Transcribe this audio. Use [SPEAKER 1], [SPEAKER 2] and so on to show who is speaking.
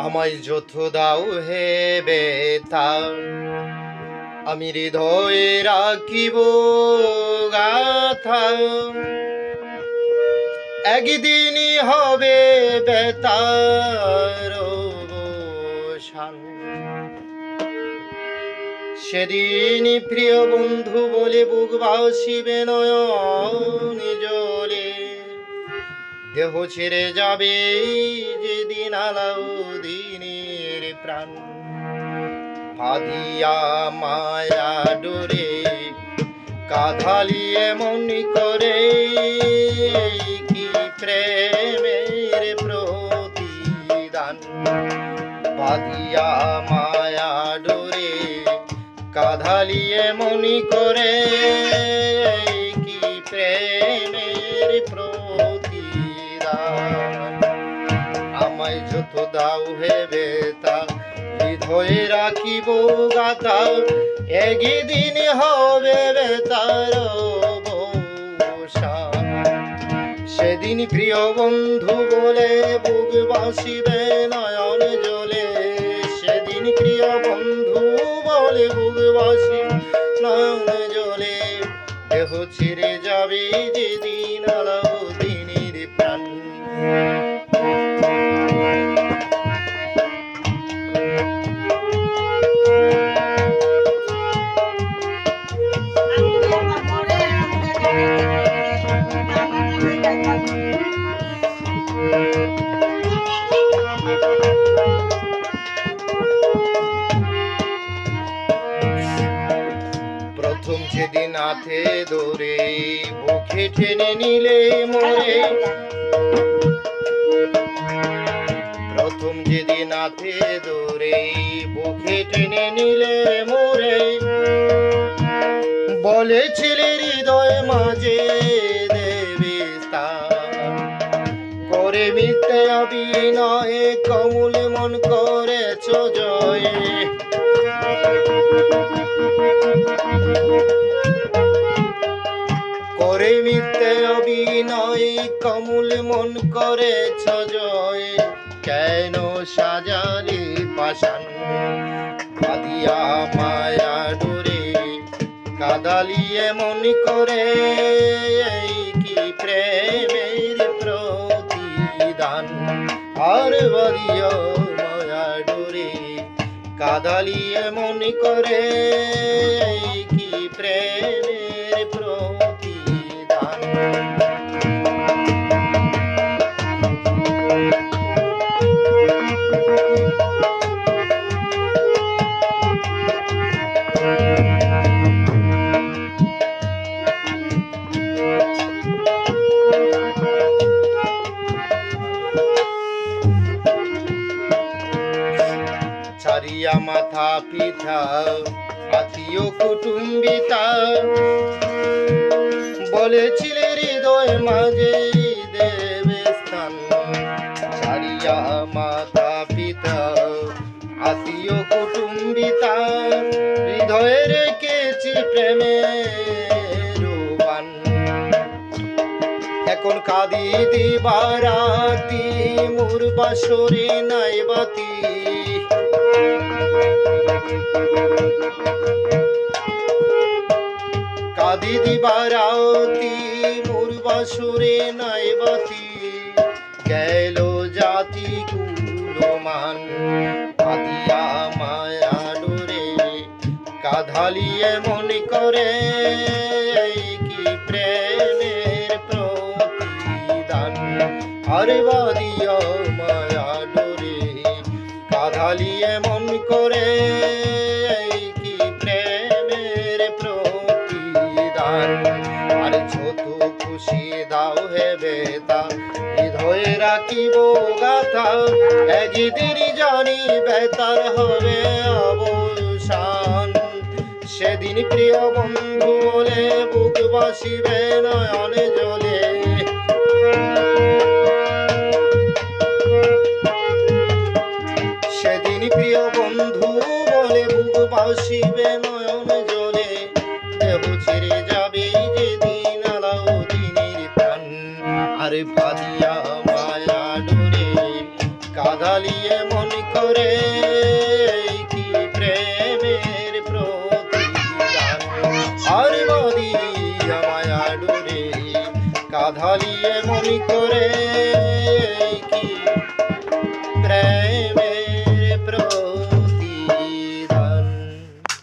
[SPEAKER 1] আমায় যত দাও হে বেতা, আমি হৃদয়ে রাখিব গাথা। একদিনই হবে বেতার অবসান, সেদিন প্রিয় বন্ধু বলে বুক ভাসিবে নয়ন জলে। দেহ ছেড়ে যাবে যেদিন আলাউদ্দিনের প্রাণ, ভাদিয়া মায়া ডোরে কাঁধালিয়ে মন করে, কি প্রেমের প্রতিদান। ভাদিয়া মায়া ডোরে কাঁধালিয়ে মন করে, কি প্রেমের প্রতিদান। আমায় যত দাও হে বেতা, হৃদয়ে রাখিব গাথা। একদিন হবে বেতার অবসান, সেদিন প্রিয় বন্ধু বলে বুক বাসিবে নয়ন জলে। সেদিন প্রিয় বন্ধু বলে বুক বাসিবে নয়ন জলে। দেহ ছেড়ে যাবে যেদিন আলাউদ্দিনের প্রাণ। প্রথম যেদিন হাতে ধরে বুকে টেনে নিলে মোরে, প্রথম যেদিন হাতে ধরে বুকে টেনে নিলে মোরে, বলেছিলে হৃদয় মাঝে দেবে স্থান। করে মিথ্যে অভিনয় কমল মন করেছ জয়। করে মিথ্যে অভিনয় কমল মন করেছ জয়। কেন সাজালি পাষাণ, ভাদিয়া মায়া ডোরে কাঁদালিয়ে মন করে, কি প্রেমের প্রতিদান। আর ভাদিয়া মায়া ডোরে কাঁদালিয়ে মন করে, কি প্রেমের প্রতিদান। ছাড়িয়া মাথা পিঠা আত্মীয় কুটুম্বিতা, বলেছিলে হৃদয় মাঝে দেবে স্থান। ছাড়িয়া মাথা পিতা আত্মীয় কুটুম্বিতা, হৃদয়ে রেখেছি প্রেমের বান। এখন কাঁদি দিবারাতি মোর বাসরে নাই বাতি। কাঁদি দিবারাতি মোর বাসরে নাই বাতি। গেল জাতি কুলমান, ভাদিয়া মায়া ডোরে কাঁধালিয়ে মন করে, কি প্রেমের প্রতিদান। আরে ভাদিয়া মায়া ডোরে কাঁধালিয়ে মন করে, কি প্রেমের প্রতিদান। আর যত খুশি দাও হে বেতা, হৃদয়ে রাখিব গাথা। একদিন জানি বেতার হবে অবসান, সেদিন প্রিয় বন্ধু বলে বুক বাসিবে নয়ন জলে। সেদিন প্রিয় বন্ধু বলে বুক বাসিবে নয়ন জলে। দেহ ছেড়ে যাবে যেদিন আলাউদ্দিনের প্রাণ। আর ভাদিয়া মায়া ডোরে কাঁধ কাঁধালিয়ে মন করে কি প্রেমের প্রতিদান আর বদিয়া মায়া ডোরে কাঁধালিয়ে মন করে